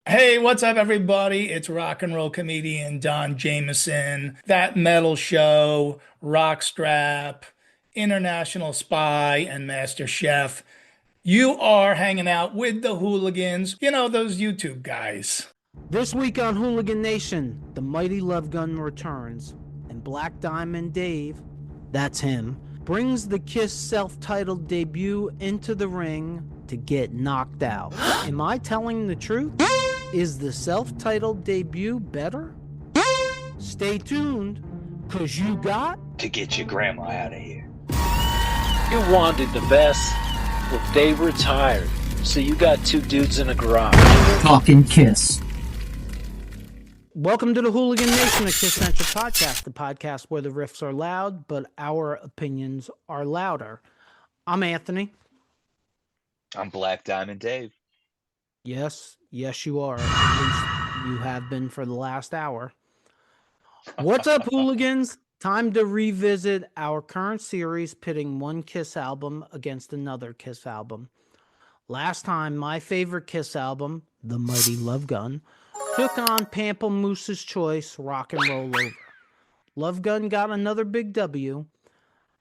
Hey, what's up, everybody? It's rock and roll comedian Don Jameson, That Metal Show, Rockstrap, International Spy, and Master Chef. You are hanging out with the hooligans, those YouTube guys. This week on Hooligan Nation, the mighty Love Gun returns, and Black Diamond Dave, that's him, brings the KISS self-titled debut into the ring to get knocked out. Am I telling the truth? Is the self-titled debut better? Stay tuned, cause you got to get your grandma out of here. You wanted the best. Well, they retired. So you got two dudes in a garage. Talking KISS. Welcome to the Hooligan Nation, a KISS-Centric Podcast, the podcast where the riffs are loud, but our opinions are louder. I'm Anthony. I'm Black Diamond Dave. Yes, you are. At least you have been for the last hour. What's up, hooligans? Time to revisit our current series pitting one KISS album against another KISS album. Last time, my favorite KISS album, The Mighty Love Gun, took on Pamplemouse's Choice, Rock and Roll Over. Love Gun got another big W,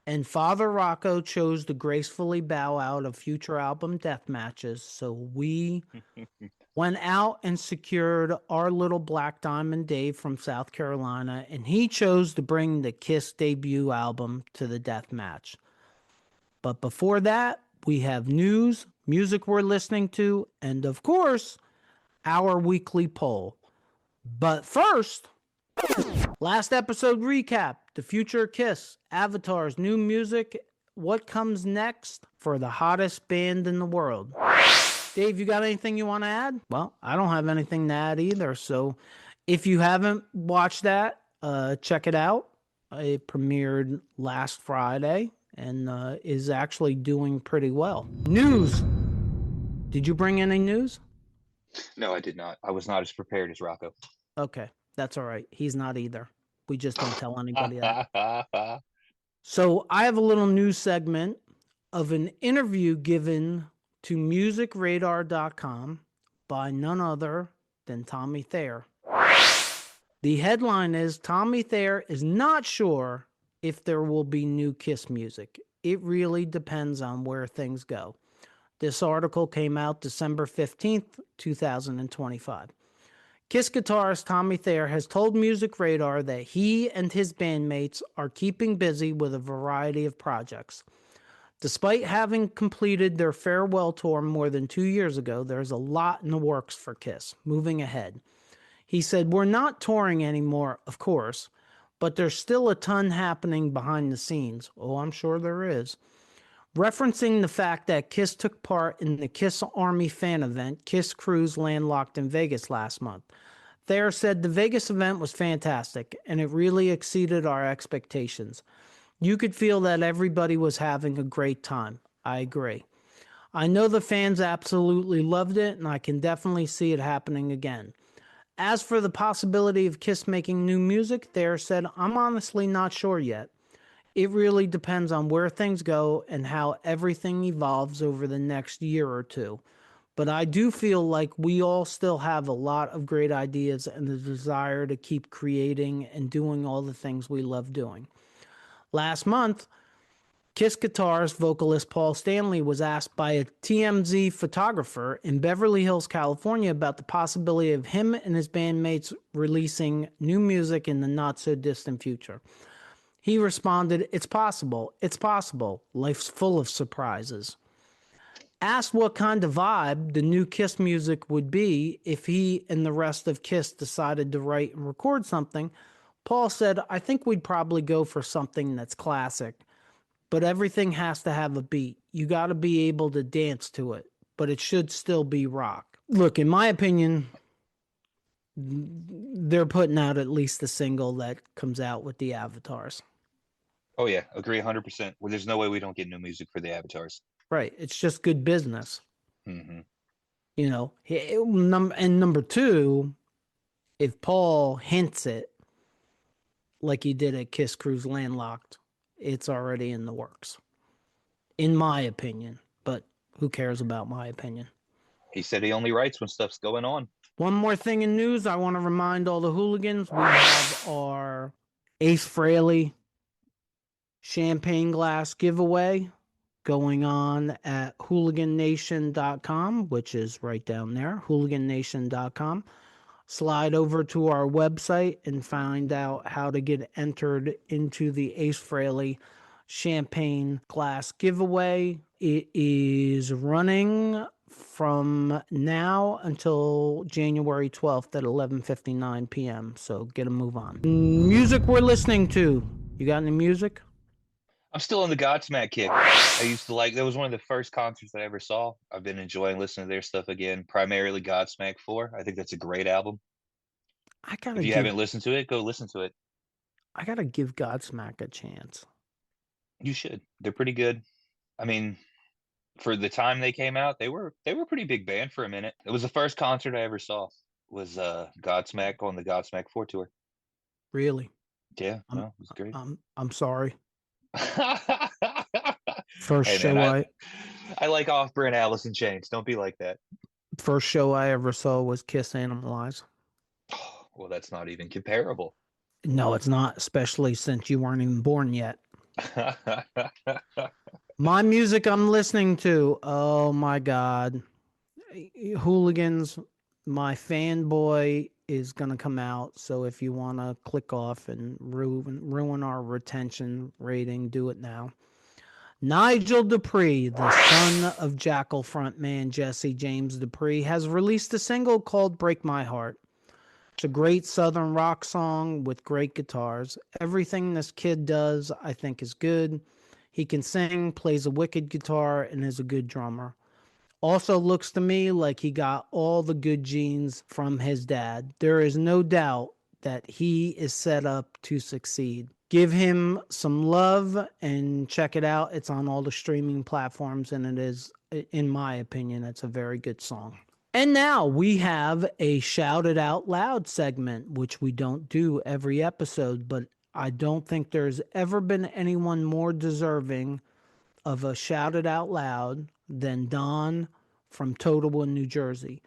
and Father Rocco chose to gracefully bow out of future album death matches, so we went out and secured our little Black Diamond Dave from South Carolina, and he chose to bring the KISS debut album to the death match. But before that, we have news, music we're listening to, and of course, our weekly poll. But first, last episode recap, the future of KISS, Avatar's new music, what comes next for the hottest band in the world. Dave, you got anything you want to add? Well, I don't have anything to add either. So if you haven't watched that, check it out. It premiered last Friday and is actually doing pretty well. News. Did you bring any news? No, I did not. I was not as prepared as Rocco. Okay, that's all right. He's not either. We just don't tell anybody that. So I have a little news segment of an interview given to musicradar.com by none other than Tommy Thayer. The headline is, Tommy Thayer is not sure if there will be new KISS music. It really depends on where things go. This article came out December 15th, 2025. KISS guitarist Tommy Thayer has told Music Radar that he and his bandmates are keeping busy with a variety of projects. Despite having completed their farewell tour more than 2 years ago, there's a lot in the works for KISS, moving ahead. He said, "We're not touring anymore, of course, but there's still a ton happening behind the scenes." Oh, I'm sure there is. Referencing the fact that KISS took part in the KISS Army fan event, KISS Cruise landlocked in Vegas last month. Thayer said the Vegas event was fantastic, and it really exceeded our expectations. You could feel that everybody was having a great time. I agree. I know the fans absolutely loved it, and I can definitely see it happening again. As for the possibility of KISS making new music, Thayer said, "I'm honestly not sure yet. It really depends on where things go and how everything evolves over the next year or two. But I do feel like we all still have a lot of great ideas and the desire to keep creating and doing all the things we love doing." Last month, KISS guitarist vocalist Paul Stanley was asked by a TMZ photographer in Beverly Hills, California about the possibility of him and his bandmates releasing new music in the not-so-distant future. He responded, "It's possible. It's possible. Life's full of surprises." Asked what kind of vibe the new KISS music would be if he and the rest of KISS decided to write and record something, Paul said, "I think we'd probably go for something that's classic, but everything has to have a beat. You got to be able to dance to it, but it should still be rock." Look, in my opinion, they're putting out at least a single that comes out with the Avatars. Oh, yeah. Agree 100%. Well, there's no way we don't get new music for the Avatars. Right. It's just good business. Mm-hmm. You know, and number two, if Paul hints it like he did at KISS Cruise Landlocked, it's already in the works, in my opinion. But who cares about my opinion? He said he only writes when stuff's going on. One more thing in news, I want to remind all the hooligans we have our Ace Frehley champagne glass giveaway going on at hooligannation.com, which is right down there, hooligannation.com. Slide over to our website and find out how to get entered into the Ace Frehley champagne glass giveaway. It is running from now until January 12th at 11:59 p.m. So get a move on. Music we're listening to. You got any music? I'm still on the Godsmack kick. I used to that was one of the first concerts I ever saw. I've been enjoying listening to their stuff again, primarily Godsmack 4. I think that's a great album. If you haven't listened to it, go listen to it. I gotta give Godsmack a chance. You should. They're pretty good. I mean, for the time they came out, they were a pretty big band for a minute. It was the first concert I ever saw. Was Godsmack on the Godsmack 4 tour. Really? Yeah, no, it was great. I'm sorry. First Hey, show man, I like off-brand Alice in Chains. Don't be like that. First show I ever saw was Kiss Animalize. Well, that's not even comparable. No, it's not, especially since you weren't even born yet. My music I'm listening to, oh my God. Hooligans, my fanboy is going to come out. So if you want to click off and ruin our retention rating, do it now. Nigel Dupree, the son of Jackal frontman Jesse James Dupree, has released a single called Break My Heart. It's a great southern rock song with great guitars. Everything this kid does, I think, is good. He can sing, plays a wicked guitar, and is a good drummer. Also looks to me like he got all the good genes from his dad. There is no doubt that he is set up to succeed. Give him some love and check it out. It's on all the streaming platforms, and it is, in my opinion, it's a very good song. And now we have a Shout It Out Loud segment, which we don't do every episode, but I don't think there's ever been anyone more deserving of a Shout It Out Loud than Don from Totowa, New Jersey.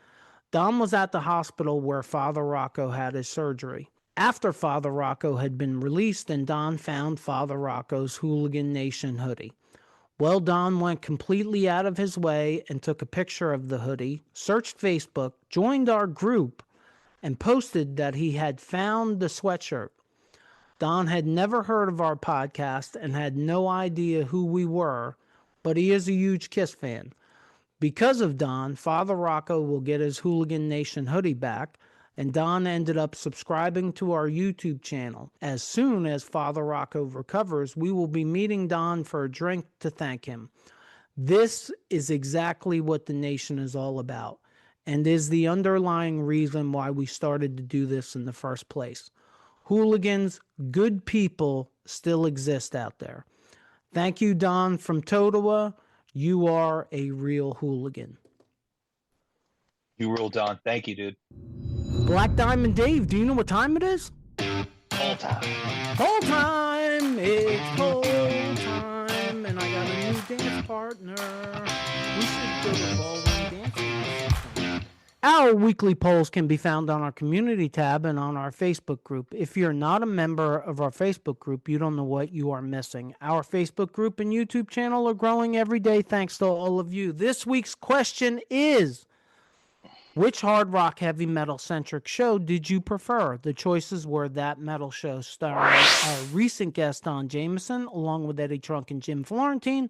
Don was at the hospital where Father Rocco had his surgery. After Father Rocco had been released, and Don found Father Rocco's Hooligan Nation hoodie. Well, Don went completely out of his way and took a picture of the hoodie, searched Facebook, joined our group, and posted that he had found the sweatshirt. Don had never heard of our podcast and had no idea who we were, but he is a huge KISS fan. Because of Don, Father Rocco will get his Hooligan Nation hoodie back, and Don ended up subscribing to our YouTube channel. As soon as Father Rocco recovers, we will be meeting Don for a drink to thank him. This is exactly what the nation is all about, and is the underlying reason why we started to do this in the first place. Hooligans, good people still exist out there. Thank you, Don from Totowa. You are a real hooligan. You rule, Don. Thank you, dude. Black Diamond Dave, do you know what time it is? All time. Poll time! It's poll time! And I got a new dance partner. We should go to ballroom dancing. Our weekly polls can be found on our community tab and on our Facebook group. If you're not a member of our Facebook group, you don't know what you are missing. Our Facebook group and YouTube channel are growing every day thanks to all of you. This week's question is, which hard rock heavy metal centric show did you prefer? The choices were That Metal Show starring our recent guest Don Jameson, along with Eddie Trunk and Jim Florentine,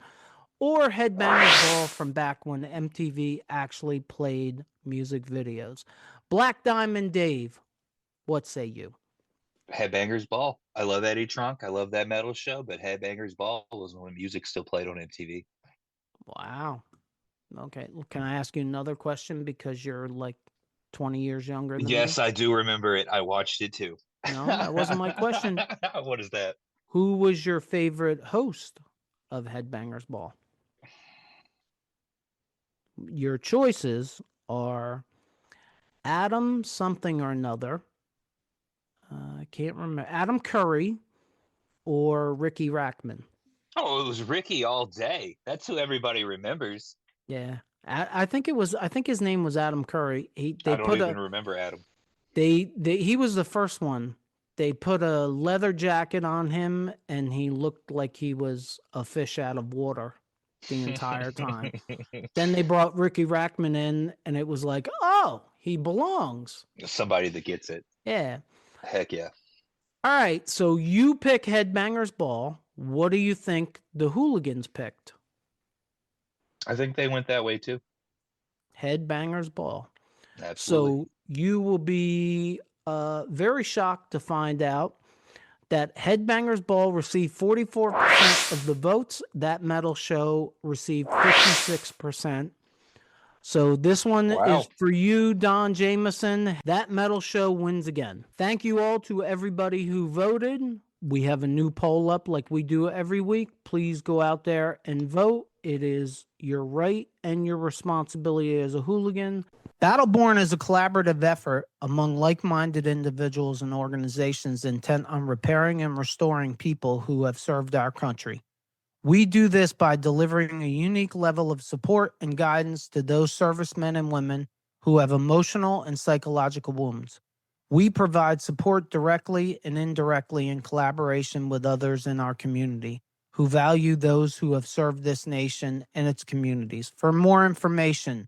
or Headbangers Ball from back when MTV actually played music videos. Black Diamond Dave, what say you? Headbangers Ball. I love Eddie Trunk. I love That Metal Show, but Headbangers Ball was when music still played on MTV. Wow. Okay. Well, can I ask you another question because you're like 20 years younger than me? Yes, I do remember it. I watched it too. No, that wasn't my question. What is that? Who was your favorite host of Headbangers Ball? Your choices are Adam something or another. I can't remember. Adam Curry or Ricky Rackman. Oh, it was Ricky all day. That's who everybody remembers. Yeah. I think it was. I think his name was Adam Curry. I don't even remember Adam. He was the first one. They put a leather jacket on him, and he looked like he was a fish out of water the entire time. Then they brought Ricky Rackman in, and it was like, oh, he belongs. Somebody that gets it. Yeah. Heck yeah. All right, so you pick Headbangers Ball. What do you think the Hooligans picked? I think they went that way too. Headbangers Ball. Absolutely. So you will be very shocked to find out that Headbangers Ball received 44% of the votes. That metal show received 56%. So this one is for you, Don Jameson. That metal show wins again. Thank you all to everybody who voted. We have a new poll up like we do every week. Please go out there and vote. It is your right and your responsibility as a hooligan. Battleborn is a collaborative effort among like-minded individuals and organizations intent on repairing and restoring people who have served our country. We do this by delivering a unique level of support and guidance to those servicemen and women who have emotional and psychological wounds. We provide support directly and indirectly in collaboration with others in our community who value those who have served this nation and its communities. For more information,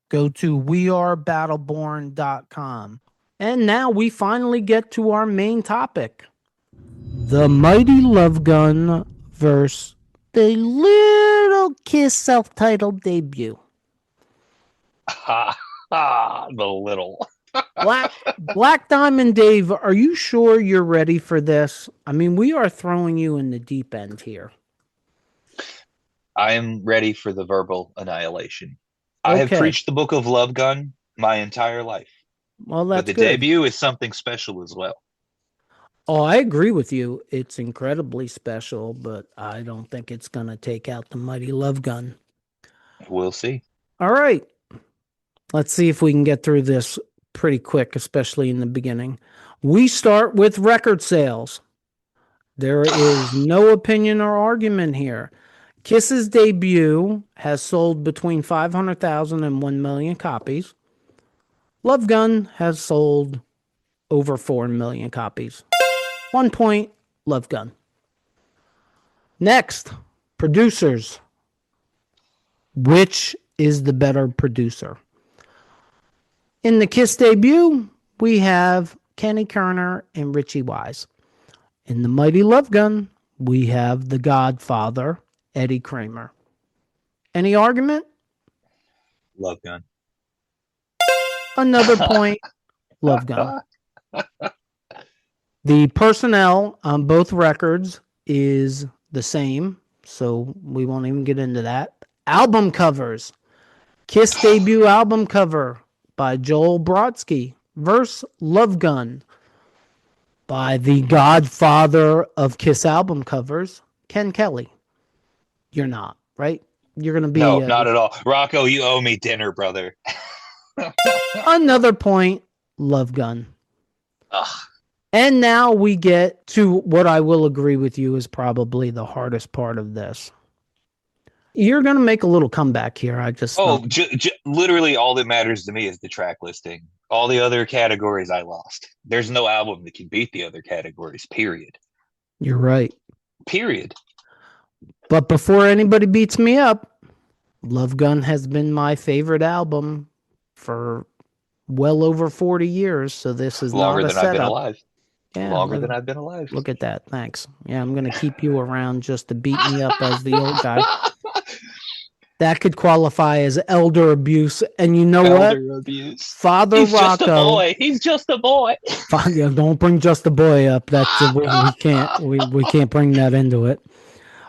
go to wearebattleborn.com. And now we finally get to our main topic. The Mighty Love Gun versus the Little Kiss self-titled debut. The little. Black Diamond Dave, are you sure you're ready for this? I mean, we are throwing you in the deep end here. I am ready for the verbal annihilation. I have preached the book of Love Gun my entire life. Well, that's but the good. debut is something special as well. Oh, I agree with you. It's incredibly special, but I don't think it's going to take out the Mighty Love Gun. We'll see. All right. Let's see if we can get through this pretty quick, especially in the beginning. We start with record sales. There is no opinion or argument here. KISS's debut has sold between 500,000 and 1 million copies. Love Gun has sold over 4 million copies. 1 point, Love Gun. Next, producers. Which is the better producer? In the KISS debut, we have Kenny Kerner and Richie Wise. In the Mighty Love Gun, we have the Godfather, Eddie Kramer. Any argument? Love Gun. Another point, Love Gun. The personnel on both records is the same, so we won't even get into that. Album covers. KISS debut album cover by Joel Brodsky versus Love Gun by the godfather of KISS album covers, Ken Kelly. You're not, right? You're going to be... No, not at all. Rocco, you owe me dinner, brother. Another point, Love Gun. Ugh. And now we get to what I will agree with you is probably the hardest part of this. You're going to make a little comeback here. I just... literally all that matters to me is the track listing. All the other categories I lost. There's no album that can beat the other categories, period. You're right. Period. But before anybody beats me up, Love Gun has been my favorite album for well over 40 years, so this is longer not a than setup. I've been alive. Yeah, longer than I've been alive. Look at that. Thanks. Yeah, I'm going to keep you around just to beat me up as the old guy. That could qualify as elder abuse. And you know elder what? Abuse. Father He's Rocco. Just a boy. He's just a boy. Don't bring just a boy up. That's we can't. We can't bring that into it.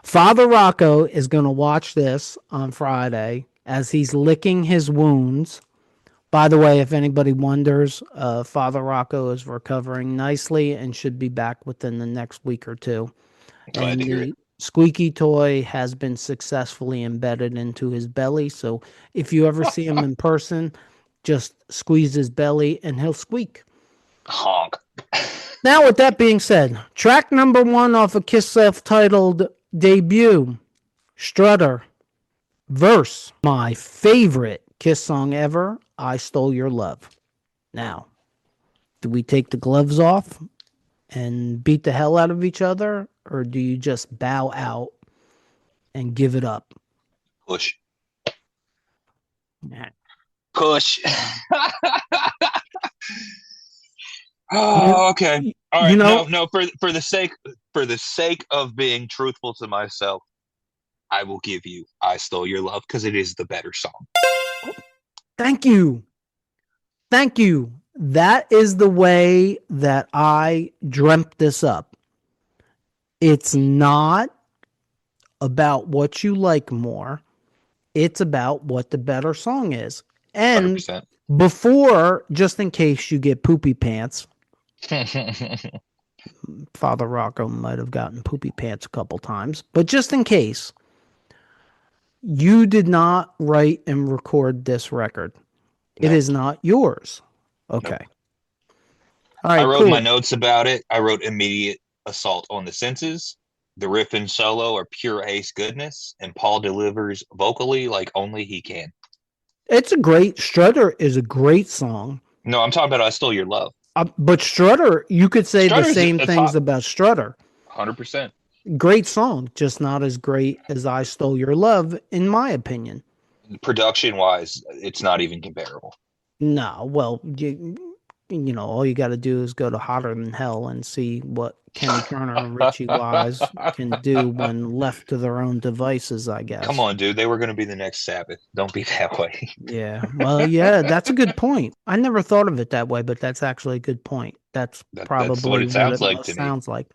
Father Rocco is going to watch this on Friday as he's licking his wounds. By the way, if anybody wonders, Father Rocco is recovering nicely and should be back within the next week or two. Glad and to hear the it. squeaky toy has been successfully embedded into his belly. So if you ever see him in person, just squeeze his belly and he'll squeak. Honk. Now, with that being said, track number 1 off of KISS self-titled debut, Strutter versus my favorite Kiss song ever, I Stole Your Love. Now, do we take the gloves off and beat the hell out of each other, or do you just bow out and give it up? Push. Nah. Push. Oh, okay. All right. No. For the sake of being truthful to myself, I will give you "I Stole Your Love" because it is the better song. Thank you. That is the way that I dreamt this up. It's not about what you like more. It's about what the better song is. And 100%. Before, just in case you get poopy pants, Father Rocco might have gotten poopy pants a couple times, but just in case, you did not write and record this record. No. It is not yours. Okay. Nope. All right, I wrote cool. my notes about it. I wrote immediate assault on the senses. The riff and solo are pure ace goodness, and Paul delivers vocally like only he can. It's a great, Strutter is a great song. No, I'm talking about "I Stole Your Love." But Strutter, you could say the same things about Strutter. 100%. Great song, just not as great as "I Stole Your Love," in my opinion. Production-wise, it's not even comparable. No, well, you know, all you got to do is go to Hotter Than Hell and see what Kenny Turner and Richie Wise can do when left to their own devices, I guess. Come on, dude. They were going to be the next Sabbath. Don't be that way. Yeah. Well, yeah, that's a good point. I never thought of it that way, but that's actually a good point. That's probably that's what it sounds like to me. Sounds like.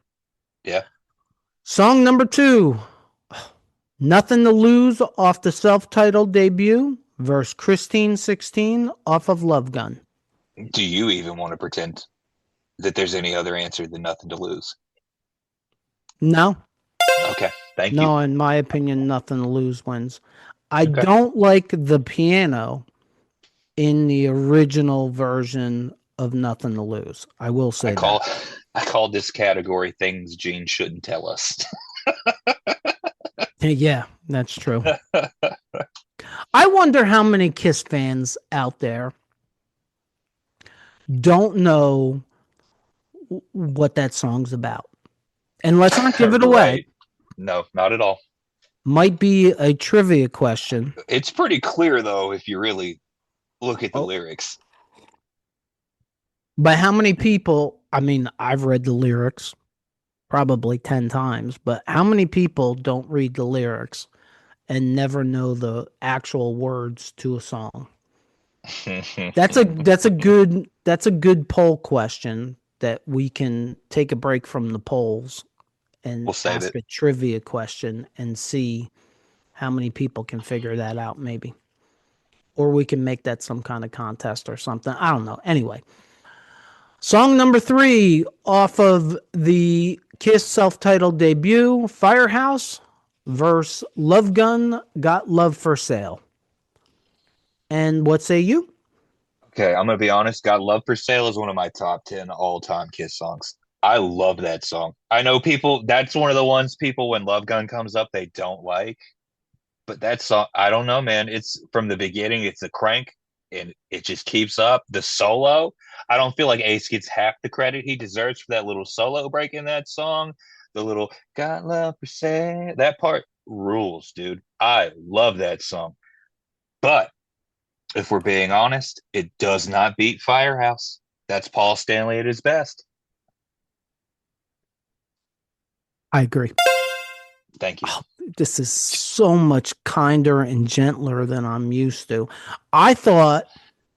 Yeah. Song number 2, Nothing to Lose off the self-titled debut versus Christine 16 off of Love Gun. Do you even want to pretend that there's any other answer than Nothing to Lose? No. Okay, thank you. No, in my opinion, Nothing to Lose wins. I don't like the piano in the original version of Nothing to Lose. I will say I call this category things Gene shouldn't tell us. Yeah, that's true. I wonder how many KISS fans out there don't know what that song's about. And let's not give it away. Right. No, not at all. Might be a trivia question. It's pretty clear, though, if you really look at the lyrics. But how many people, I mean, I've read the lyrics probably 10 times, but how many people don't read the lyrics and never know the actual words to a song? That's a good poll question that we can take a break from the polls and ask a trivia question and see how many people can figure that out, maybe. Or we can make that some kind of contest or something. I don't know. Anyway, song number 3 off of the KISS self-titled debut, Firehouse versus Love Gun, Got Love for Sale. And what say you? Okay, I'm going to be honest. Got Love for Sale is one of my top 10 all-time KISS songs. I love that song. I know people, that's one of the ones people, when Love Gun comes up, they don't like. But that song, I don't know, man. It's from the beginning, it's a crank, and it just keeps up. The solo, I don't feel like Ace gets half the credit he deserves for that little solo break in that song. The little "Got Love for Sale," that part rules, dude. I love that song. But if we're being honest, it does not beat Firehouse. That's Paul Stanley at his best. I agree. Thank you. Oh, this is so much kinder and gentler than I'm used to. I thought...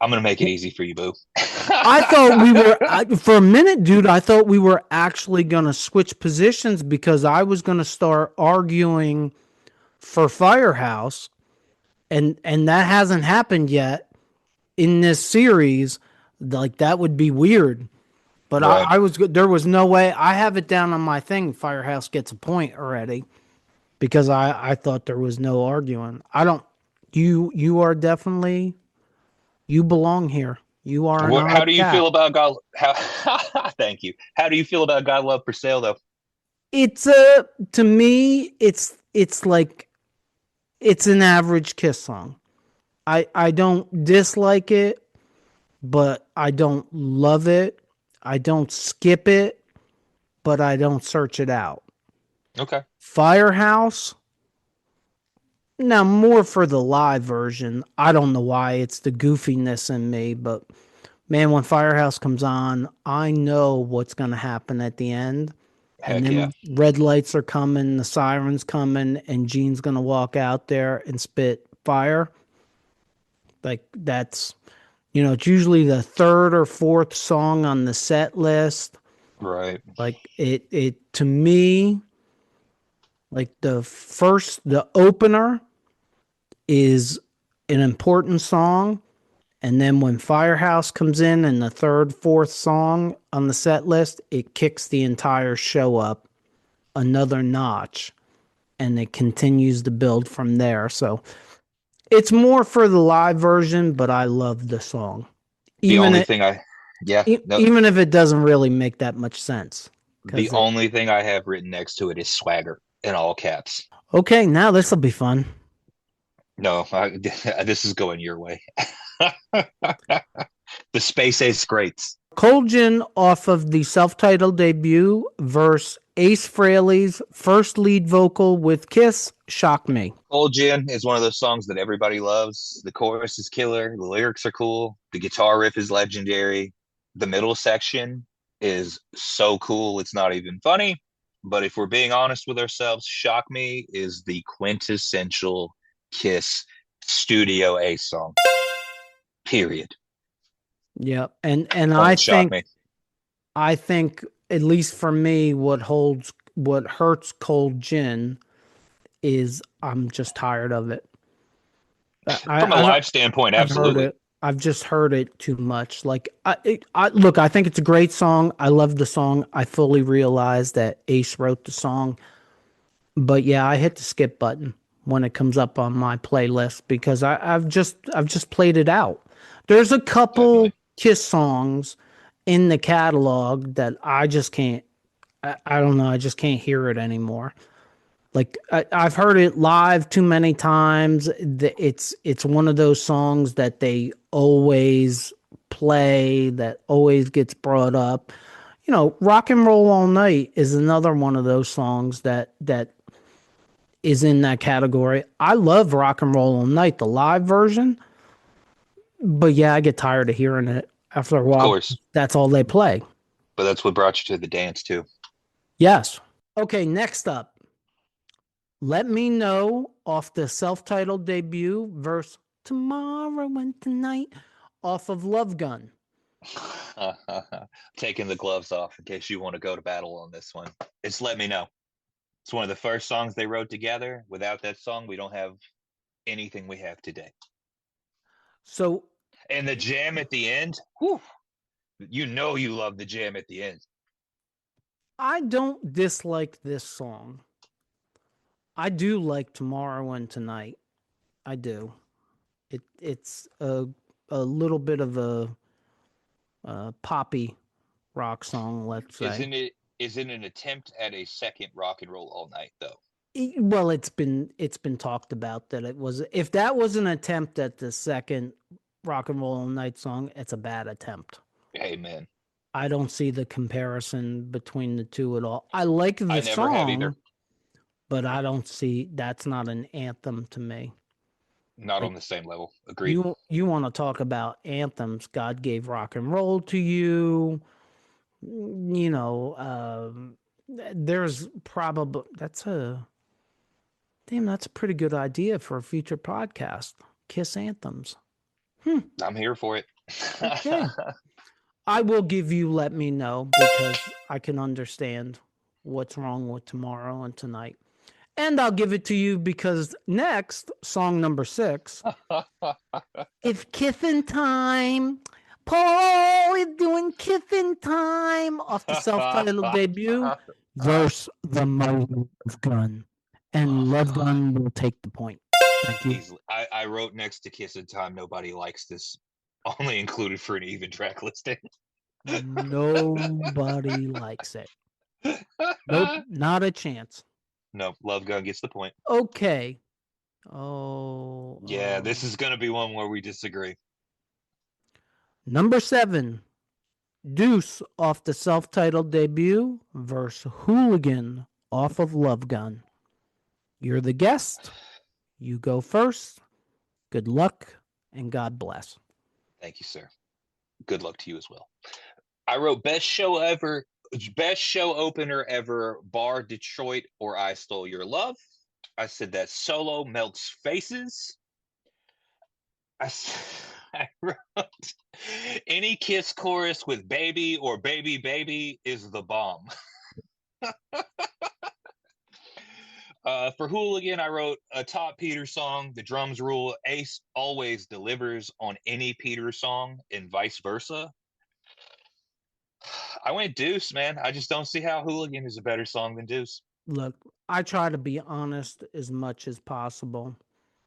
I'm going to make it easy for you, boo. I thought we were... for a minute, dude, I thought we were actually going to switch positions because I was going to start arguing for Firehouse, and that hasn't happened yet in this series. Like, that would be weird. But right. There was no way. I have it down on my thing. Firehouse gets a point already because I thought there was no arguing. I don't. You are definitely. You belong here. You are. How do you feel about God? Thank you. How do you feel about God Love for Sale though? It's to me, it's like it's an average Kiss song. I don't dislike it, but I don't love it. I don't skip it, but I don't search it out. Okay. Firehouse, now more for the live version. I don't know why, it's the goofiness in me, but man, when Firehouse comes on, I know what's going to happen at the end. And Heck then yeah. red lights are coming, the siren's coming, and Gene's going to walk out there and spit fire. Like, that's, it's usually the third or fourth song on the set list. Right. Like, it to me, like the opener is an important song. And then when Firehouse comes in and the third, fourth song on the set list, it kicks the entire show up another notch, and it continues to build from there. So it's more for the live version, but I love the song. Even if it doesn't really make that much sense. The only thing I have written next to it is swagger in all caps. Okay, now this will be fun. No, this is going your way. The Space Ace Greats. Cold Gin off of the self-titled debut verse Ace Frehley's first lead vocal with Kiss shocked me. Cold Gin is one of those songs that everybody loves. The chorus is killer. The lyrics are cool. The guitar riff is legendary. The middle section is so cool. It's not even funny. But if we're being honest with ourselves, Shock Me is the quintessential Kiss Studio Ace song. Period. Yeah, and I think at least for me, what hurts Cold Gin is I'm just tired of it. From a live standpoint, absolutely. I've just heard it too much. Like, look, I think it's a great song. I love the song. I fully realize that Ace wrote the song, but yeah, I hit the skip button when it comes up on my playlist because I've just played it out. There's a couple Kiss songs in the catalog that I just can't. I don't know. I just can't hear it anymore. Like I've heard it live too many times. It's one of those songs that they always play, that always gets brought up. Rock and Roll All Night is another one of those songs that is in that category. I love Rock and Roll All Night, the live version. But yeah, I get tired of hearing it after a while. Of course. That's all they play. But that's what brought you to the dance too. Yes. Okay, next up. Let Me Know off the self-titled debut verse Tomorrow and Tonight off of Love Gun. Taking the gloves off in case you want to go to battle on this one. It's Let Me Know. It's one of the first songs they wrote together. Without that song, we don't have anything we have today. So, and the jam at the end, whew, you love the jam at the end. I don't dislike this song. I do like Tomorrow and Tonight. I do. It's a little bit of a poppy rock song, let's say. Isn't an attempt at a second Rock and Roll All Night though? Well, it's been talked about that it was. If that was an attempt at the second Rock and Roll All Night song, it's a bad attempt. Amen. I don't see the comparison between the two at all. I like the song. I never have either. But I don't see, that's not an anthem to me. Not on the same level. Agreed. You want to talk about anthems? God Gave Rock and Roll to You. There's probably, that's a pretty good idea for a future podcast. Kiss anthems. I'm here for it. Okay. I will give you Let Me Know because I can understand what's wrong with Tomorrow and Tonight. And I'll give it to you because next, song number 6. It's Kissing Time. Paul is doing Kissing Time off the self-titled debut. Verse The Mother of Gun. And Love Gun will take the point. Thank you. Easily. I wrote next to Kissing Time. Nobody likes this. Only included for an even track listing. Nobody likes it. Nope, not a chance. No, Love Gun gets the point. Okay. Oh. Yeah, this is going to be one where we disagree. Number 7, Deuce off the self-titled debut versus Hooligan off of Love Gun. You're the guest. You go first. Good luck and God bless. Thank you, sir. Good luck to you as well. I wrote best show opener ever, bar Detroit or I Stole Your Love. I said that solo melts faces. I wrote any Kiss chorus with baby or baby baby is the bomb. For Hooligan, I wrote a top Peter song, The Drums Rule. Ace always delivers on any Peter song and vice versa. I went Deuce, man. I just don't see how Hooligan is a better song than Deuce. Look, I try to be honest as much as possible.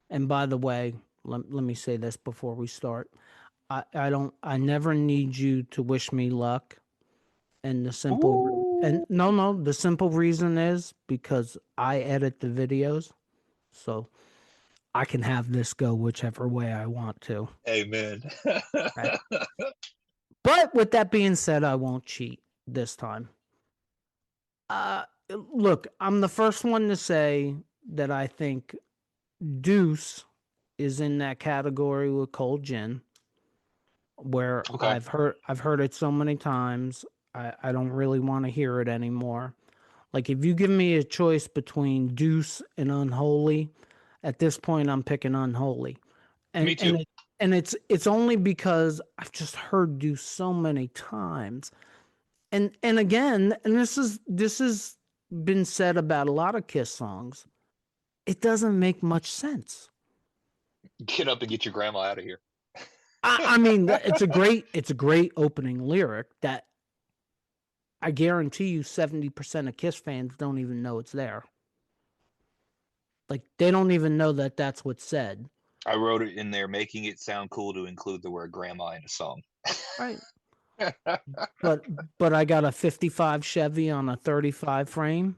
And by the way, let me say this before we start. I never need you to wish me luck. And the simple reason is because I edit the videos, so I can have this go whichever way I want to. Amen. Right? But with that being said, I won't cheat this time. Look, I'm the first one to say that I think Deuce is in that category with Cold Gin, where Okay. I've heard it so many times. I don't really want to hear it anymore. Like, if you give me a choice between Deuce and Unholy, at this point I'm picking Unholy. And, Me too. And it's only because I've just heard Deuce so many times. And again, and this has been said about a lot of Kiss songs, it doesn't make much sense. Get up and get your grandma out of here. I mean, it's a great opening lyric that I guarantee you 70% of Kiss fans don't even know it's there. Like, they don't even know that that's what's said. I wrote it in there, making it sound cool to include the word grandma in a song. Right. But I got a 55 Chevy on a 35 frame.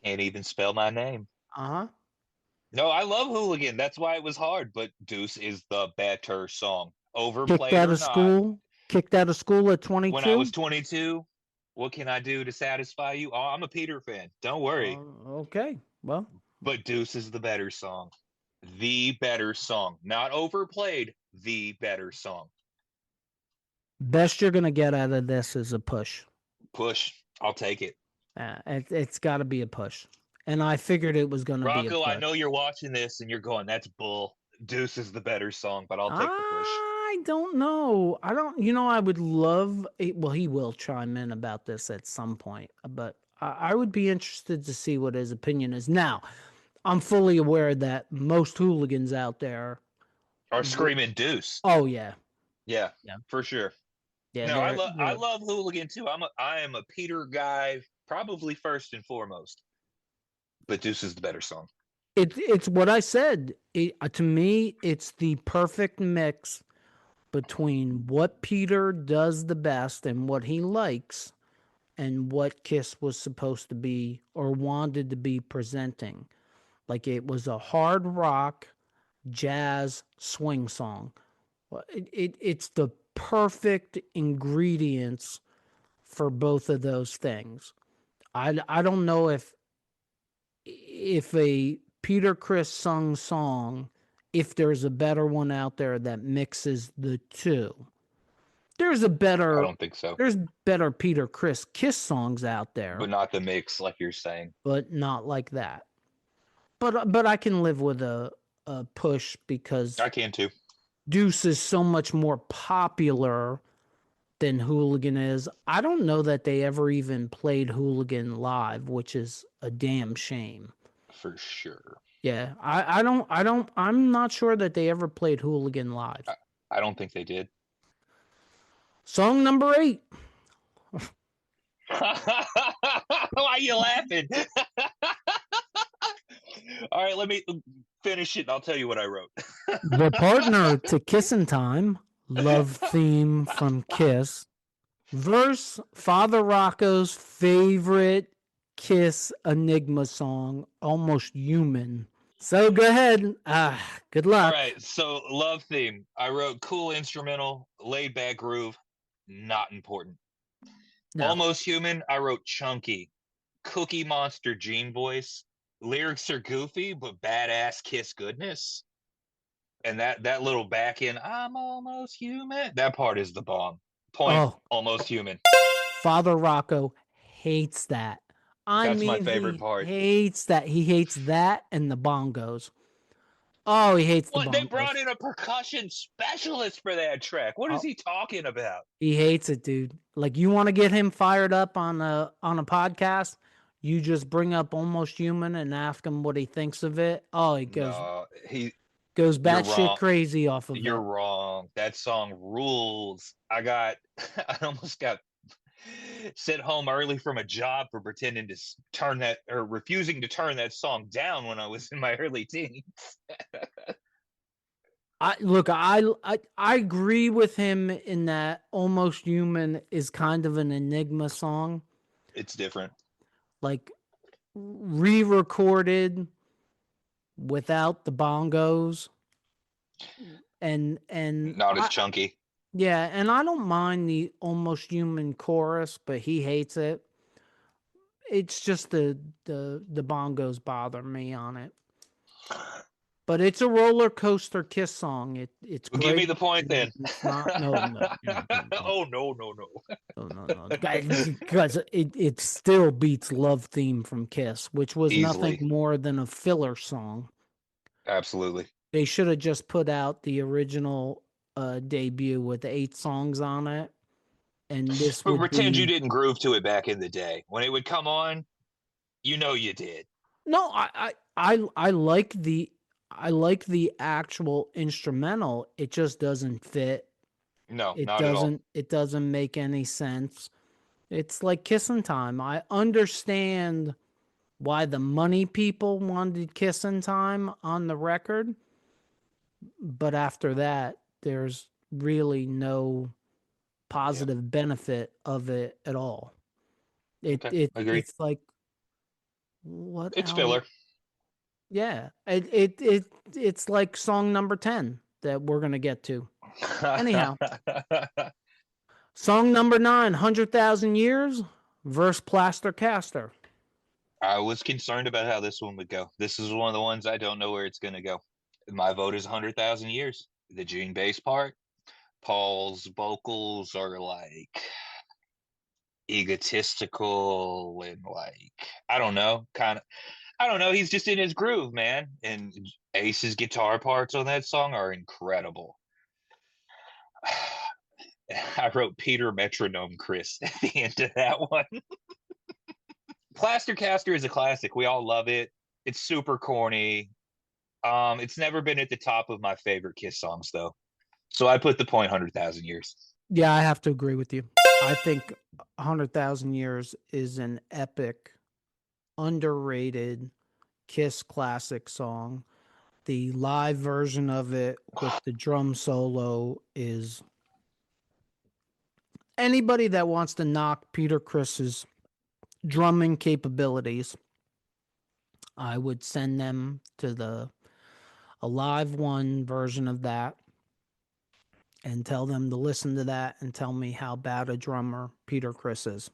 Can't even spell my name. Uh-huh. No, I love Hooligan. That's why it was hard. But Deuce is the better song. Overplayed Kicked out or of not. school. Kicked out of school at 22. When I was 22, what can I do to satisfy you? Oh, I'm a Peter fan. Don't worry. Okay. Well. But Deuce is the better song. The better song. Not overplayed. The better song. Best you're going to get out of this is a push. Push. I'll take it. It's got to be a push. And I figured it was going to be a push. Rocco, I know you're watching this and you're going, that's bull. Deuce is the better song, but I'll take the push. I don't know. I would love it. Well, he will chime in about this at some point, but I would be interested to see what his opinion is. Now, I'm fully aware that most hooligans out there are screaming Deuce. Oh, yeah. Yeah, for sure. Yeah, no, I love Hooligan too. I am a Peter guy, probably first and foremost. But Deuce is the better song. It's what I said. To me, it's the perfect mix between what Peter does the best and what he likes and what Kiss was supposed to be or wanted to be presenting. Like, it was a hard rock, jazz, swing song. It's the perfect ingredients for both of those things. I don't know if a Peter Criss sung song, if there's a better one out there that mixes the two. I don't think so. There's better Peter Criss Kiss songs out there. But not the mix like you're saying. But not like that. But I can live with a push because I can too. Deuce is so much more popular than Hooligan is. I don't know that they ever even played Hooligan live, which is a damn shame. For sure. Yeah, I'm not sure that they ever played Hooligan live. I don't think they did. Song number 8. Why are you laughing? All right, let me finish it and I'll tell you what I wrote. The partner to Kissin' Time, love theme from Kiss, verse Father Rocco's favorite Kiss Enigma song, Almost Human. So go ahead. Good luck. All right, so love theme. I wrote cool instrumental, laid back groove, not important. No. Almost human, I wrote chunky. Cookie Monster Gene voice. Lyrics are goofy, but badass Kiss goodness. And that little back end, I'm almost human. That part is the bomb. Point, almost human. Father Rocco hates that. That's my favorite he part. Hates that. He hates that and the bongos. Oh, he hates the bongos. They brought in a percussion specialist for that track. What is he talking about? He hates it, dude. Like, you want to get him fired up on a podcast? You just bring up Almost Human and ask him what he thinks of it. Oh, he goes. No, goes batshit crazy off of You're wrong. That song rules. I almost got sent home early from a job for pretending to turn that, or refusing to turn that song down when I was in my early teens. I agree with him in that Almost Human is kind of an enigma song. It's different. Like, re-recorded without the bongos and not as chunky. Yeah, and I don't mind the Almost Human chorus, but he hates it. It's just the bongos bother me on it. But it's a roller coaster Kiss song. It's great. Give me the point then. No. Oh no. No. Because it still beats Love Theme from Kiss, which was Easily. Nothing more than a filler song. Absolutely. They should have just put out the original debut with 8 songs on it, and this would pretend you didn't groove to it back in the day when it would come on. You did. No, I like the actual instrumental. It just doesn't fit. No, it not doesn't. at all. It doesn't make any sense. It's like Kissin' Time. I understand why the money people wanted Kissin' Time on the record, but after that, there's really no positive benefit of it at all. Agree. It's like, what? It's filler. Yeah, it's like song number 10 that we're gonna get to. Anyhow, song number 9, 100,000 Years, verse Plaster Caster. I was concerned about how this one would go. This is one of the ones I don't know where it's gonna go. My vote is 100,000 Years. The Gene bass part. Paul's vocals are like egotistical and like, I don't know. He's just in his groove, man. And Ace's guitar parts on that song are incredible. I wrote Peter Metronome Criss at the end of that one. Plaster Caster is a classic. We all love it. It's super corny. It's never been at the top of my favorite Kiss songs, though. So I put the point 100,000 Years. Yeah, I have to agree with you. I think 100,000 Years is an epic, underrated Kiss classic song. The live version of it with the drum solo is... Anybody that wants to knock Peter Criss's drumming capabilities, I would send them to a live one version of that and tell them to listen to that and tell me how bad a drummer Peter Criss is.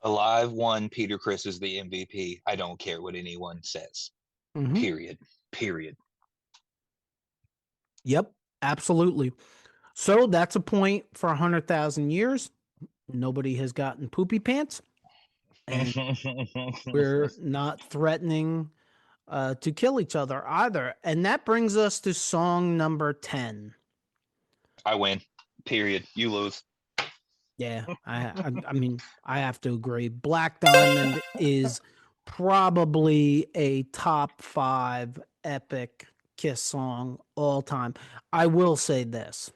A live one, Peter Criss is the MVP. I don't care what anyone says. Mm-hmm. Period. Yep, absolutely. So that's a point for 100,000 Years. Nobody has gotten poopy pants. And we're not threatening to kill each other either. And that brings us to song number 10. I win. Period. You lose. Yeah, I mean, I have to agree. Black Diamond is probably a top 5 epic Kiss song all time. I will say this,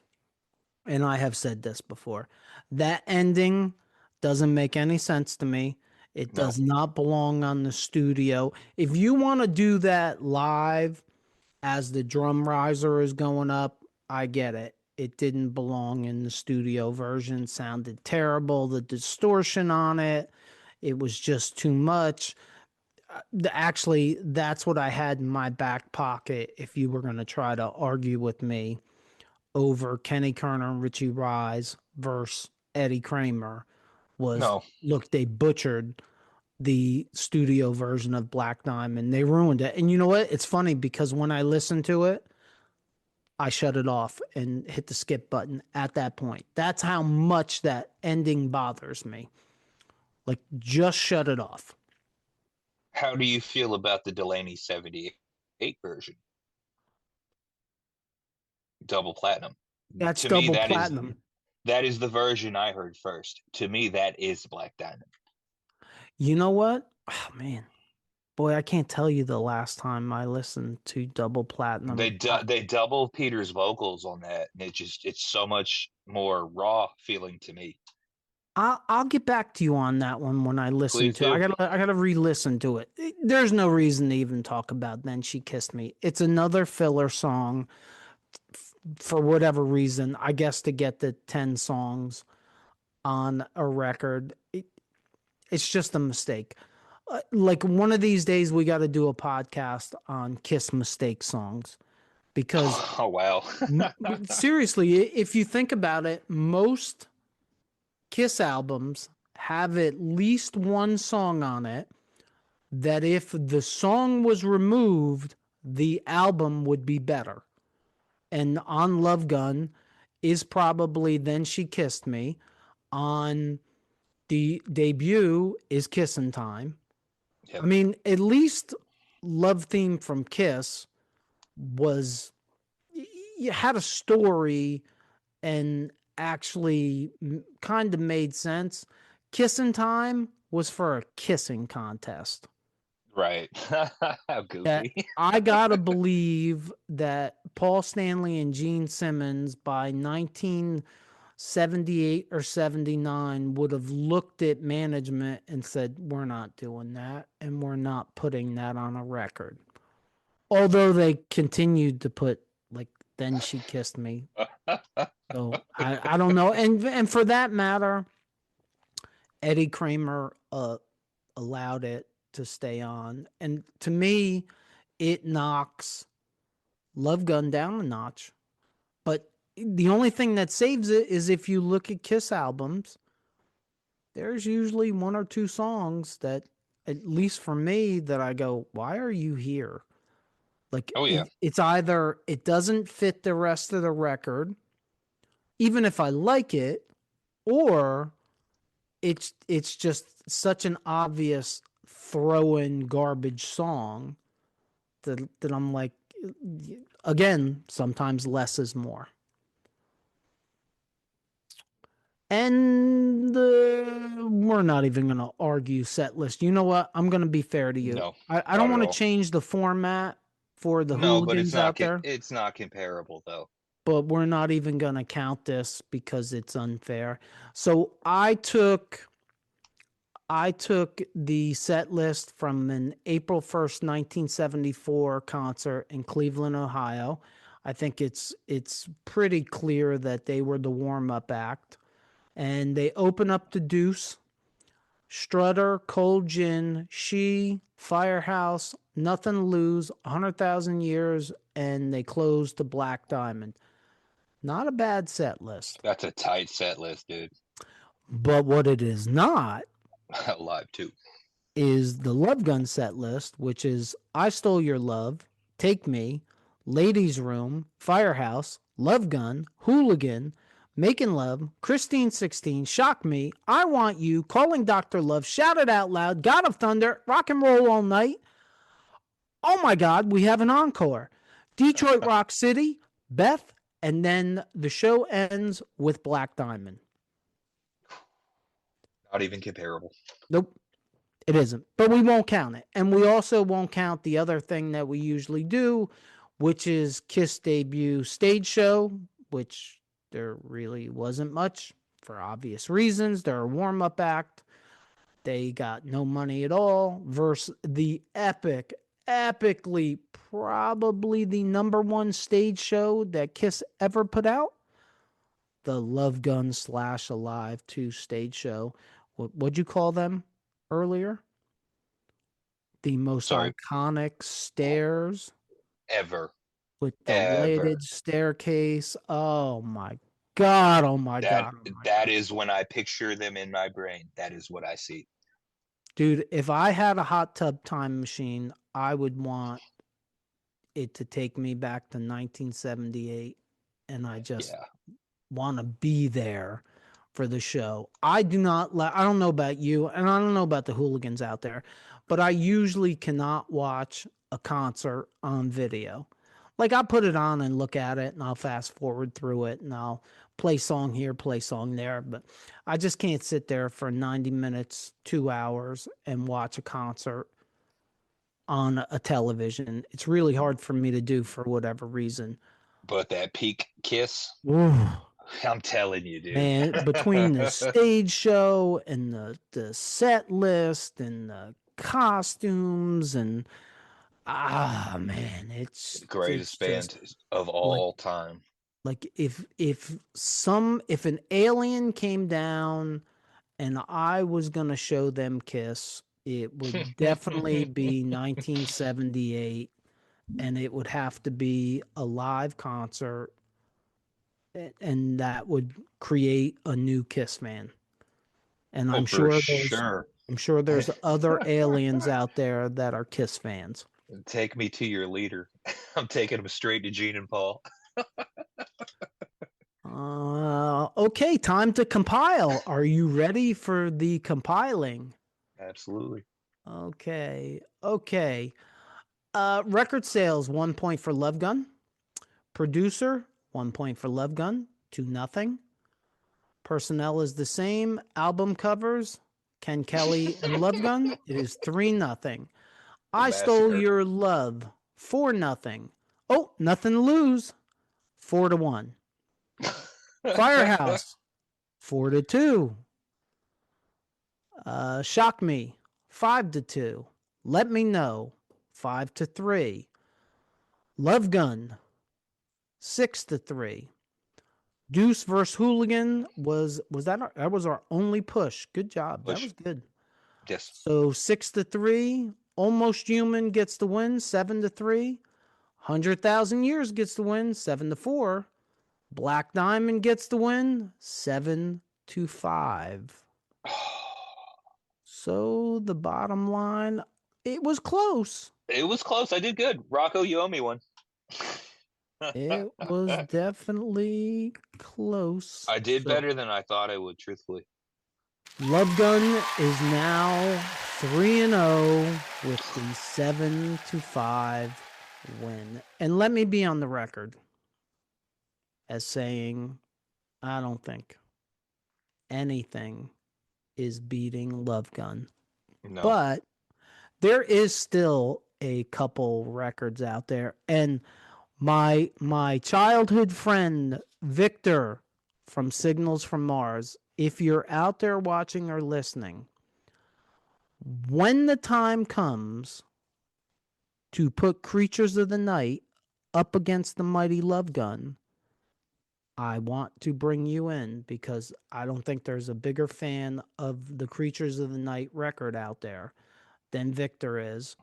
and I have said this before, that ending doesn't make any sense to me. It does not belong on the studio. If you want to do that live as the drum riser is going up, I get it. It didn't belong in the studio version. Sounded terrible. The distortion on it, it was just too much. Actually, that's what I had in my back pocket if you were going to try to argue with me over Kenny Kerner and Richie Rise versus Eddie Kramer was, No. look, they butchered the studio version of Black Diamond. They ruined it. And you know what? It's funny because when I listened to it, I shut it off and hit the skip button at that point. That's how much that ending bothers me. Like, just shut it off. How do you feel about the Delaney 78 version? Double platinum. That's To double me, platinum. that is the version I heard first. To me, that is Black Diamond. You know what? Oh, man. Boy, I can't tell you the last time I listened to double platinum. They double Peter's vocals on that, and it's so much more raw feeling to me. I'll get back to you on that one when I listen Please to it. do. I gotta re-listen to it. There's no reason to even talk about Then She Kissed Me. It's another filler song for whatever reason. I guess to get the 10 songs on a record. It's just a mistake. Like one of these days, we got to do a podcast on Kiss mistake songs because Oh wow. seriously, if you think about it, most Kiss albums have at least one song on it that if the song was removed, the album would be better. And on Love Gun is probably Then She Kissed Me. On the debut is Kissin' Time. Yep. I mean, at least Love Theme from Kiss was, you had a story and actually kind of made sense. Kissin' Time was for a kissing contest. Right. How goofy. I gotta believe that Paul Stanley and Gene Simmons by 1978 or 79 would have looked at management and said, we're not doing that and we're not putting that on a record. Although they continued to put like Then She Kissed Me. So I don't know. And for that matter, Eddie Kramer allowed it to stay on. And to me, it knocks Love Gun down a notch. But the only thing that saves it is if you look at Kiss albums, there's usually one or two songs that, at least for me, that I go, why are you here? Like, Oh, yeah. It's either it doesn't fit the rest of the record, even if I like it, or it's just such an obvious throw-in garbage song that I'm like, again, sometimes less is more. And we're not even going to argue set list. You know what? I'm going to be fair to you. No, I don't want to change the format for the hooligans out there. It's not comparable though. But we're not even going to count this because it's unfair. So I took the set list from an April 1st, 1974 concert in Cleveland, Ohio. I think it's pretty clear that they were the warm-up act. And they open up to Deuce, Strutter, Cold Gin, She, Firehouse, Nothing to Lose, 100,000 Years, and they close to Black Diamond. Not a bad set list. That's a tight set list, dude. But what it is not Live too is the Love Gun set list, which is I Stole Your Love, Take Me, Ladies Room, Firehouse, Love Gun, Hooligan, Making Love, Christine 16, Shock Me, I Want You, Calling Dr. Love, Shout It Out Loud, God of Thunder, Rock and Roll All Night. Oh my God, we have an encore. Detroit Rock City, Beth, and then the show ends with Black Diamond. Not even comparable. Nope, it isn't. But we won't count it. And we also won't count the other thing that we usually do, which is Kiss debut stage show, which there really wasn't much for obvious reasons. They're a warm-up act. They got no money at all versus the epically probably the number one stage show that Kiss ever put out. The Love Gun / Alive 2 stage show. What'd you call them earlier? the most iconic stairs ever. With the lighted staircase. Oh my God. Oh my God. That is when I picture them in my brain. That is what I see. Dude, if I had a hot tub time machine, I would want it to take me back to 1978. And I just want to be there for the show. I don't know about you, and I don't know about the hooligans out there, but I usually cannot watch a concert on video. Like, I'll put it on and look at it, and I'll fast forward through it, and I'll play song here, play song there. But I just can't sit there for 90 minutes, 2 hours, and watch a concert on a television. It's really hard for me to do for whatever reason. But that peak Kiss, I'm telling you, dude. Man, between the stage show and the set list and the costumes and man, it's greatest band of all time. Like if an alien came down and I was gonna show them Kiss, it would definitely be 1978, and it would have to be a live concert, and that would create a new Kiss fan. And I'm sure there's other aliens out there that are Kiss fans. Take me to your leader. I'm taking him straight to Gene and Paul. Okay, time to compile. Are you ready for the compiling? Absolutely. Okay. Record sales, 1 point for Love Gun. Producer, 1 point for Love Gun, 2-0. Personnel is the same. Album covers, Ken Kelly and Love Gun. It is 3-0. I Stole Your Love, 4-0. Oh, nothing to lose, 4-1. Firehouse, 4-2. Shock Me, 5-2. Let Me Know, 5-3. Love Gun, 6-3. Deuce versus Hooligan was our only push. Good job. That was good. Yes. So 6-3. Almost Human gets the win, 7-3. 100,000 Years gets the win, 7-4. Black Diamond gets the win, 7-5. So the bottom line, it was close. It was close. I did good. Rocco, you owe me one. It was definitely close. I did better than I thought I would, truthfully. Love Gun is now 3-0 with the 7-5 win. And let me be on the record as saying, I don't think anything is beating Love Gun. No. But there is still a couple records out there. And my childhood friend, Victor from Signals from Mars, if you're out there watching or listening, when the time comes to put Creatures of the Night up against the mighty Love Gun, I want to bring you in because I don't think there's a bigger fan of the Creatures of the Night record out there than Victor is.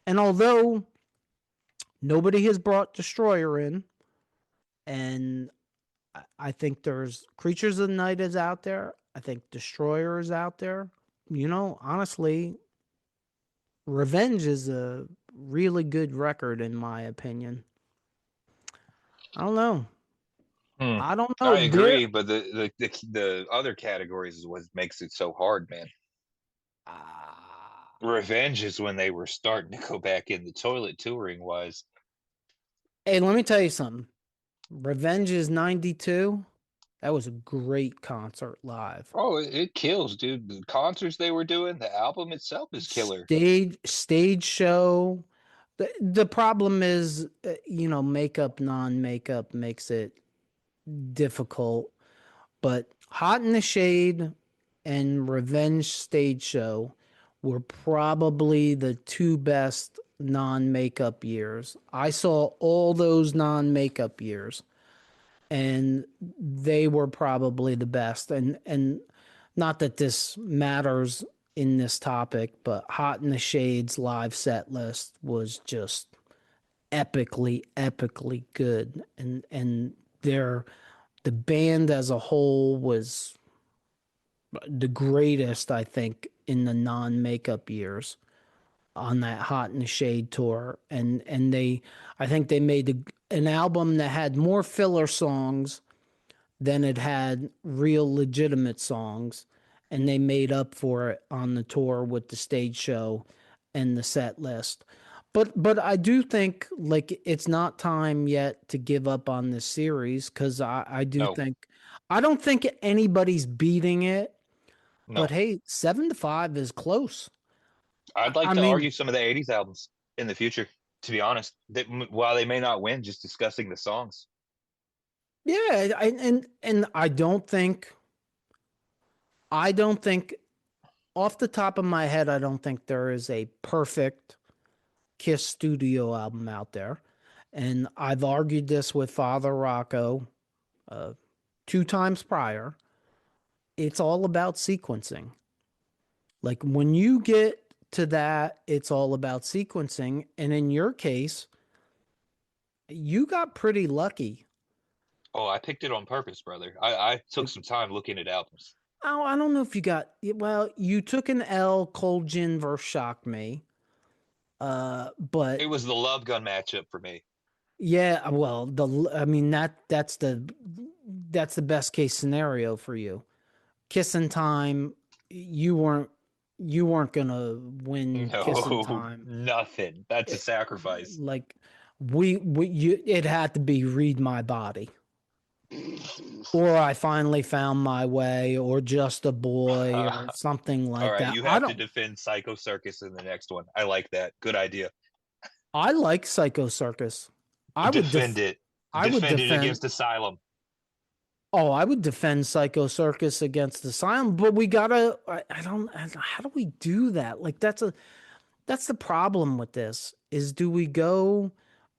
And although nobody has brought Destroyer in, and I think there's Creatures of the Night is out there. I think Destroyer is out there. You know, honestly, Revenge is a really good record in my opinion. I don't know. I don't know. I agree, but the other categories is what makes it so hard, man. Revenge is when they were starting to go back in the toilet touring wise. Hey, let me tell you something. Revenge is 92. That was a great concert live. Oh, it kills, dude. The concerts they were doing, the album itself is killer. Stage show. The problem is, makeup, non-makeup makes it difficult. But Hot in the Shade and Revenge stage show were probably the two best non-makeup years. I saw all those non-makeup years, and they were probably the best. And not that this matters in this topic, but Hot in the Shades live set list was just epically good. And the band as a whole was the greatest, I think, in the non-makeup years on that Hot in the Shade tour. And I think they made an album that had more filler songs than it had real legitimate songs, and they made up for it on the tour with the stage show and the set list. But I do think like it's not time yet to give up on this series, because I do No. think I don't think anybody's beating it. No. But hey, 7-5 is close. I'd like I to mean- argue some of the 80s albums in the future, to be honest. While they may not win, just discussing the songs. Yeah, and I don't think off the top of my head, I don't think there is a perfect KISS studio album out there. And I've argued this with Father Rocco 2 times prior. It's all about sequencing. Like when you get to that, it's all about sequencing. And in your case, you got pretty lucky. Oh, I picked it on purpose, brother. I took some time looking at albums. Oh, I don't know if you got, well, you took an L, Cold Gin versus Shock Me. But It was the Love Gun matchup for me. yeah, well, that's the best case scenario for you. Kissing Time, you weren't gonna win Kissing Time. Nothing. That's a sacrifice. Like it had to be Read My Body. Or I Finally Found My Way, or Just a Boy, or something like All right, that. you have to defend Psycho Circus in the next one. I like that. Good idea. I like Psycho Circus. I would defend it. I would defend it defend against Asylum. Oh, I would defend Psycho Circus against Asylum, but we gotta. How do we do that? Like that's the problem with this. Is do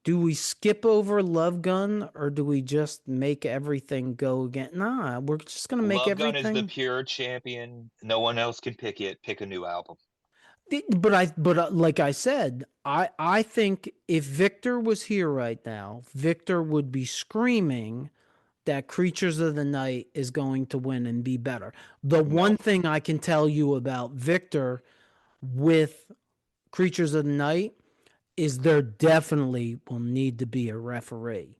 we skip over Love Gun, or do we just make everything go again? Nah, we're just gonna make Love Gun everything. is the pure champion. No one else can pick it. Pick a new album. But like I said, I think if Victor was here right now, Victor would be screaming that Creatures of the Night is going to win and be better. The one thing I can tell you about Victor with Creatures of the Night is there definitely will need to be a referee,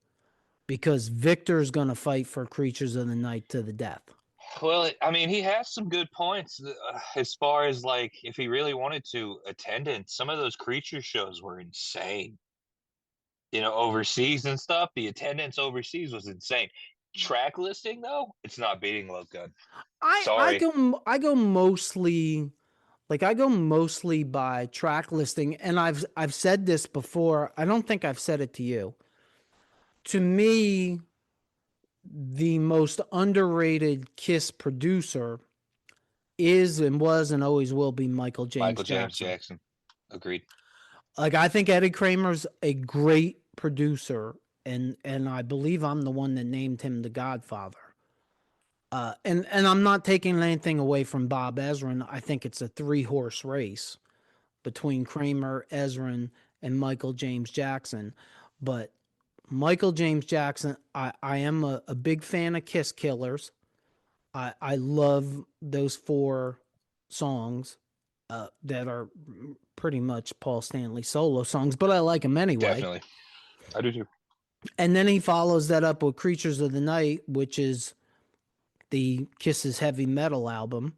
because Victor is going to fight for Creatures of the Night to the death. Well, I mean, he has some good points as far as like if he really wanted to. Attendance, some of those Creature shows were insane. You know, overseas and stuff. The attendance overseas was insane. Track listing though, it's not beating Love Gun. I go mostly by track listing, and I've said this before. I don't think I've said it to you. To me, the most underrated KISS producer is and was and always will be Michael James Jackson. Agreed. Like I think Eddie Kramer's a great producer, and I believe I'm the one that named him the Godfather. And I'm not taking anything away from Bob Ezrin. I think it's a 3-horse race between Kramer, Ezrin, and Michael James Jackson. But Michael James Jackson, I am a big fan of Kiss Killers. I love those 4 songs that are pretty much Paul Stanley solo songs, but I like them anyway. Definitely. I do too. And then he follows that up with Creatures of the Night, which is the Kiss's heavy metal album.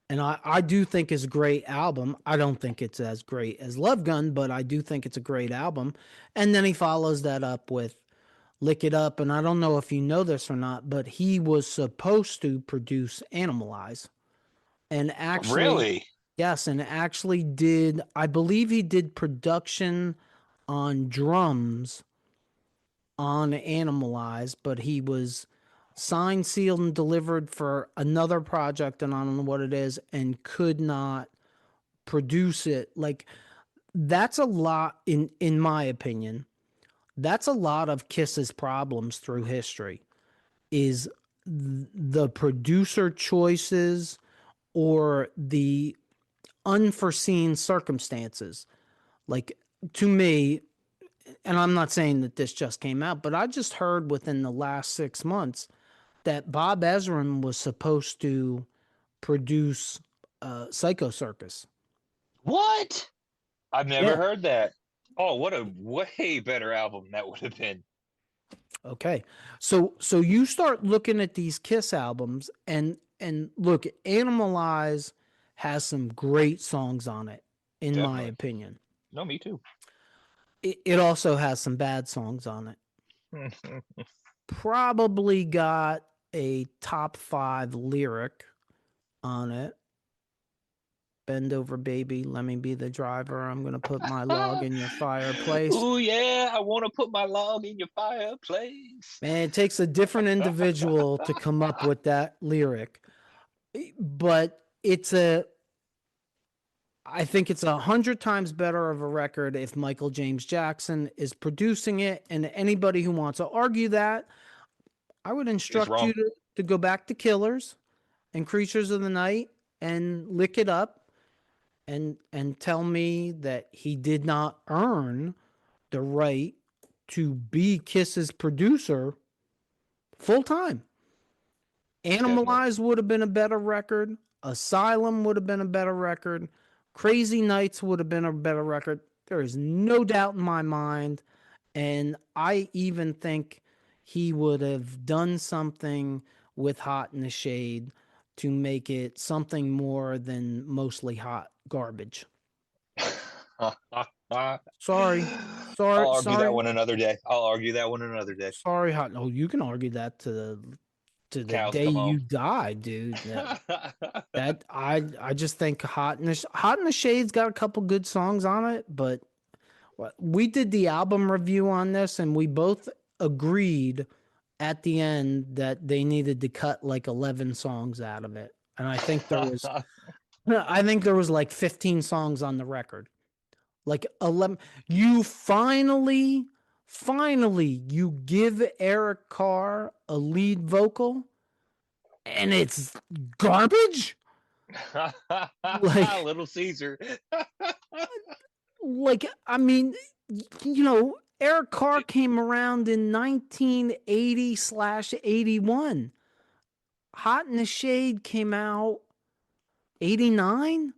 And I do think it's a great album. I don't think it's as great as Love Gun, but I do think it's a great album. And then he follows that up with Lick It Up. And I don't know if you know this or not, but he was supposed to produce Animalize. And actually, really? Yes, and actually did, I believe he did production on drums on Animalize, but he was signed, sealed, and delivered for another project, and I don't know what it is, and could not produce it. Like, that's a lot, in my opinion, that's a lot of Kiss's problems through history, is the producer choices or the unforeseen circumstances. Like, to me, and I'm not saying that this just came out, but I just heard within the last 6 months that Bob Ezrin was supposed to produce Psycho Circus. What? I've never Yeah. heard that. Oh, what a way better album that would have been. Okay. So you start looking at these Kiss albums and look, Animalize has some great songs on it, in my Definitely. opinion. No, me too. It also has some bad songs on it. Probably got a top 5 lyric on it. Bend over, baby. Let me be the driver. I'm going to put my log in your fireplace. Oh, yeah. I want to put my log in your fireplace. Man, it takes a different individual to come up with that lyric. But I think it's 100 times better of a record if Michael James Jackson is producing it. And anybody who wants to argue that, I would instruct you to go back to Killers and Creatures of the Night and lick it up and tell me that he did not earn the right to be Kiss's producer full time. Animalize would have been a better record. Asylum would have been a better record. Crazy Nights would have been a better record. There is no doubt in my mind. And I even think he would have done something with Hot in the Shade to make it something more than mostly hot garbage. Sorry. I'll argue that one another day. Sorry, Hot. No, you can argue that to the day you die, dude. That I just think Hot in the Shade's got a couple good songs on it, but we did the album review on this and we both agreed at the end that they needed to cut like 11 songs out of it. And I think there was like 15 songs on the record. Like 11. You finally you give Eric Carr a lead vocal and it's garbage. Like Little Caesar. Like, I mean, you know, Eric Carr came around in 1980/81. Hot in the Shade came out 89.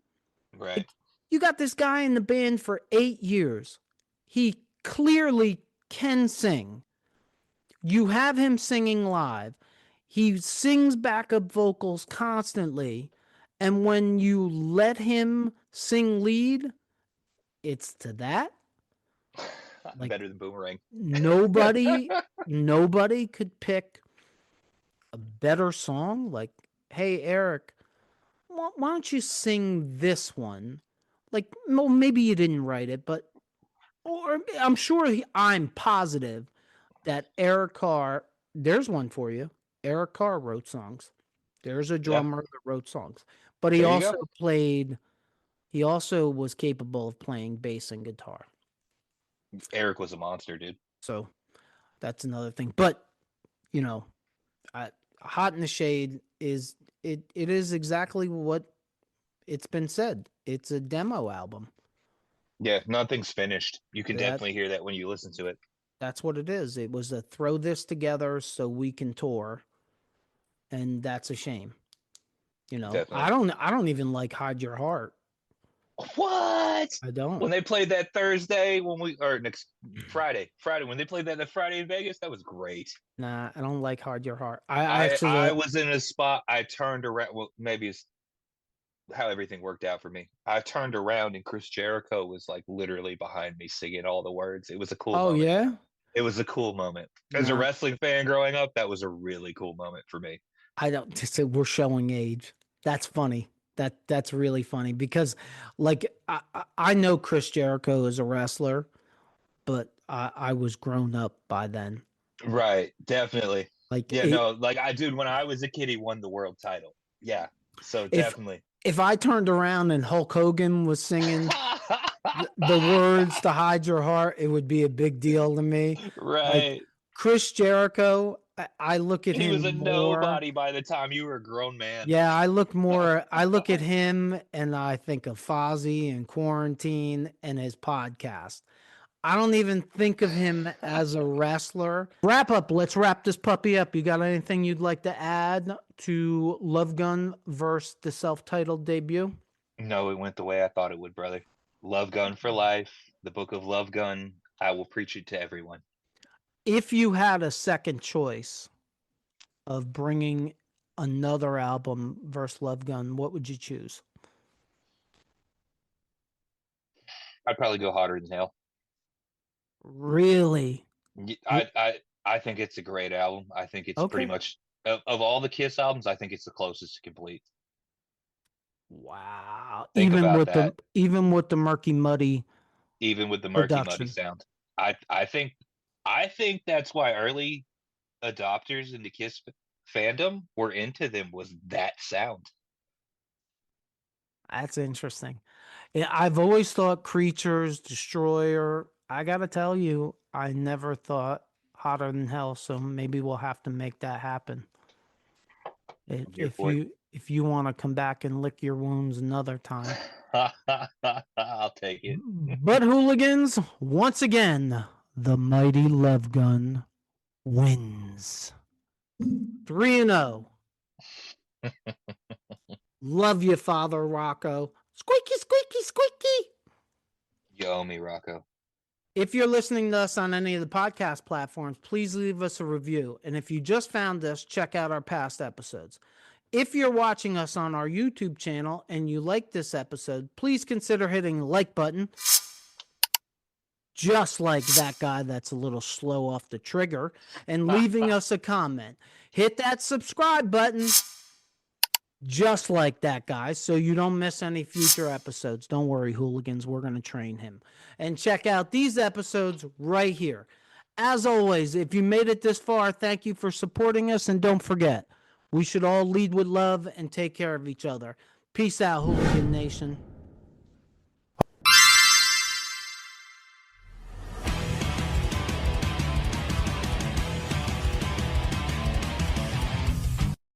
Right. You got this guy in the band for 8 years. He clearly can sing. You have him singing live. He sings backup vocals constantly. And when you let him sing lead, it's to that. Like, better than Boomerang. Nobody could pick a better song. Like, hey, Eric, why don't you sing this one? Like, well, maybe you didn't write it, but or I'm sure I'm positive that Eric Carr, there's one for you. Eric Carr wrote songs. There's a drummer that wrote songs. But he also was capable of playing bass and guitar. Eric was a monster, dude. So that's another thing. But, you know, Hot in the Shade is exactly what it's been said. It's a demo album. Yeah, nothing's finished. You can definitely hear that when you listen to it. That's what it is. It was a throw this together so we can tour. And that's a shame. You know, definitely. I don't even like Hide Your Heart. What? I don't. When they played that Thursday next Friday when they played that Friday in Vegas, that was great. Nah, I don't like Hide Your Heart. I was in a spot. I turned around. Well, maybe it's how everything worked out for me. I turned around and Chris Jericho was like literally behind me singing all the words. It was a cool moment. Yeah? It was a cool moment. As a wrestling fan growing up, that was a really cool moment for me. We're showing age. That's funny. That's really funny because, like, I know Chris Jericho is a wrestler, but I was grown up by then. Right, definitely. Like, when I was a kid, he won the world title. Yeah, so definitely. If I turned around and Hulk Hogan was singing the words to Hide Your Heart, it would be a big deal to me. Right. Like, Chris Jericho, I look at He him was a more. nobody by the time you were a grown man. Yeah, I look at him and I think of Fozzy and Quarantine and his podcast. I don't even think of him as a wrestler. Let's wrap this puppy up. You got anything you'd like to add to Love Gun versus the self-titled debut? No, it went the way I thought it would, brother. Love Gun for life. The book of Love Gun. I will preach it to everyone. If you had a second choice of bringing another album versus Love Gun, what would you choose? I'd probably go Hotter Than Hell. Really? I think it's a great album. I think it's pretty much of all the Kiss albums, I think it's the closest to complete. Wow. Think even about with that. Even with the murky muddy Muddy sound. I think that's why early adopters in the Kiss fandom were into them, was that sound. That's interesting. Yeah, I've always thought Creatures, Destroyer. I gotta tell you, I never thought Hotter Than Hell. So maybe we'll have to make that happen. If you want to come back and lick your wounds another time. I'll take it. But hooligans, once again, the mighty Love Gun wins. 3-0. Love you, Father Rocco. Squeaky, squeaky, squeaky. You owe me, Rocco. If you're listening to us on any of the podcast platforms, please leave us a review. And if you just found us, check out our past episodes. If you're watching us on our YouTube channel and you like this episode, please consider hitting the like button. Just like that guy that's a little slow off the trigger, and leaving us a comment. Hit that subscribe button. Just like that guy, so you don't miss any future episodes. Don't worry, hooligans, we're going to train him. And check out these episodes right here. As always, if you made it this far, thank you for supporting us, and don't forget, we should all lead with love and take care of each other. Peace out, Hooligan Nation.